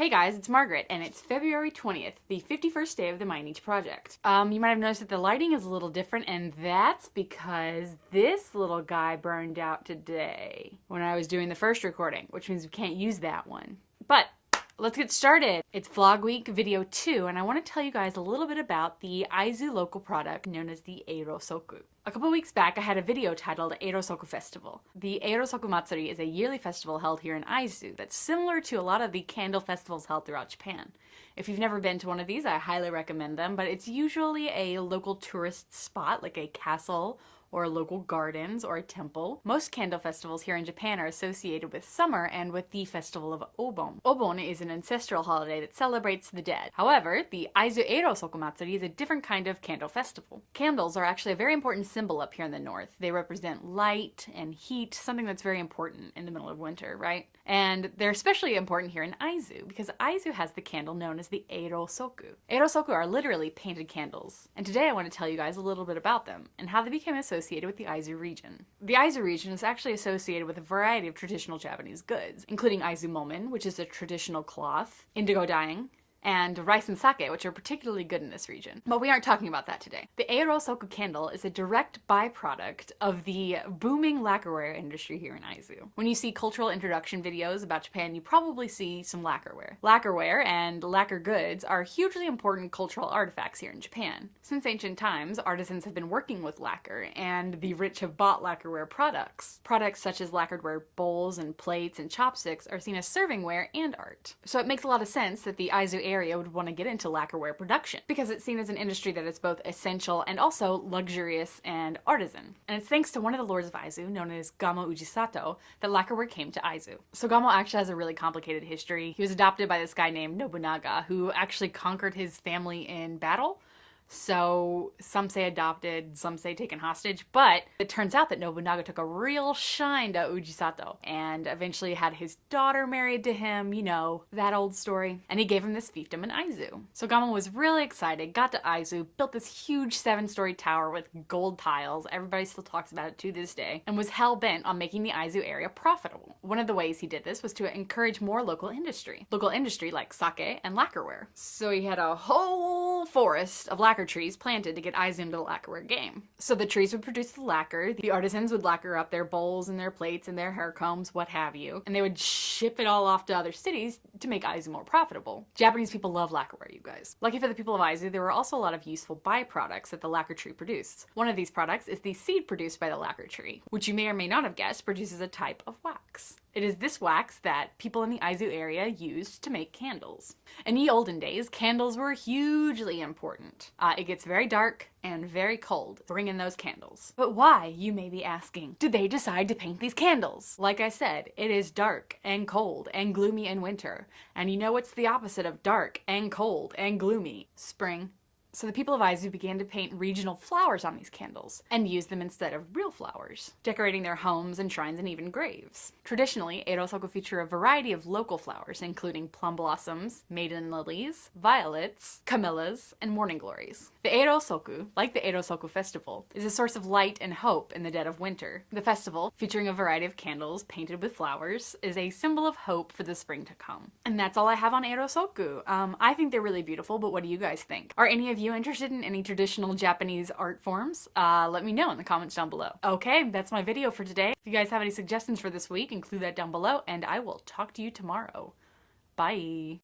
Hey guys, it's Margaret, and it's February 20th, the 51st day of the Mainichi project. You might have noticed that the lighting is a little different, and that's because this little guy burned out today when I was doing the first recording, which means we can't use that one. But let's get started. It's Vlog Week Video 2, and I want to tell you guys a little bit about the Aizu local product known as the Eirosoku. A couple weeks back, I had a video titled Eirosoku Festival. The Eirosoku Matsuri is a yearly festival held here in Aizu that's similar to a lot of the candle festivals held throughout Japan. If you've never been to one of these, I highly recommend them, but it's usually a local tourist spot like a castle or local gardens or a temple. Most candle festivals here in Japan are associated with summer and with the festival of Obon. Obon is an ancestral holiday that celebrates the dead. However, the Aizu Eirosoku Matsuri is a different kind of candle festival. Candles are actually a very important symbol up here in the north. They represent light and heat, something that's very important in the middle of winter, right? And they're especially important here in Aizu because Aizu has the candle known as the Eirosoku. Eirosoku are literally painted candles. And today I want to tell you guys a little bit about them and how they became associated with the Aizu region. The Aizu region is actually associated with a variety of traditional Japanese goods, including Aizu Momen, which is a traditional cloth, indigo dyeing, and rice and sake, which are particularly good in this region. But we aren't talking about that today. The Eirosoku candle is a direct byproduct of the booming lacquerware industry here in Aizu. When you see cultural introduction videos about Japan, you probably see some lacquerware. Lacquerware and lacquer goods are hugely important cultural artifacts here in Japan. Since ancient times, artisans have been working with lacquer, and the rich have bought lacquerware products. Products such as lacquered bowls and plates and chopsticks are seen as servingware and art. So it makes a lot of sense that the Aizu area would want to get into lacquerware production because it's seen as an industry that is both essential and also luxurious and artisan. And it's thanks to one of the lords of Aizu, known as Gamo Ujisato, that lacquerware came to Aizu. So Gamo actually has a really complicated history. He was adopted by this guy named Nobunaga, who actually conquered his family in battle. So some say adopted, some say taken hostage, but it turns out that Nobunaga took a real shine to Ujisato and eventually had his daughter married to him, you know, that old story. And he gave him this fiefdom in Aizu. So Gamo was really excited, got to Aizu, built this huge 7-story tower with gold tiles, everybody still talks about it to this day, and was hell-bent on making the Aizu area profitable. One of the ways he did this was to encourage more local industry like sake and lacquerware. So he had a whole forest of lacquer trees planted to get Aizu into the lacquerware game. So the trees would produce the lacquer, the artisans would lacquer up their bowls and their plates and their hair combs, what have you, and they would ship it all off to other cities to make Aizu more profitable. Japanese people love lacquerware, you guys. Lucky for the people of Aizu, there were also a lot of useful byproducts that the lacquer tree produced. One of these products is the seed produced by the lacquer tree, which you may or may not have guessed produces a type of wax. It is this wax that people in the Aizu area used to make candles. In ye olden days, candles were hugely important. It gets very dark and very cold. Bring in those candles. But why, you may be asking, did they decide to paint these candles? Like I said, it is dark and cold and gloomy in winter. And you know what's the opposite of dark and cold and gloomy? Spring. So the people of Aizu began to paint regional flowers on these candles and use them instead of real flowers, decorating their homes and shrines and even graves. Traditionally, Eirosoku feature a variety of local flowers, including plum blossoms, maiden lilies, violets, camellias, and morning glories. The Eirosoku, like the Eirosoku Festival, is a source of light and hope in the dead of winter. The festival, featuring a variety of candles painted with flowers, is a symbol of hope for the spring to come. And that's all I have on Eirosoku. I think they're really beautiful, but what do you guys think? Are any of you interested in any traditional Japanese art forms? Let me know in the comments down below. Okay, that's my video for today. If you guys have any suggestions for this week, include that down below, and I will talk to you tomorrow. Bye!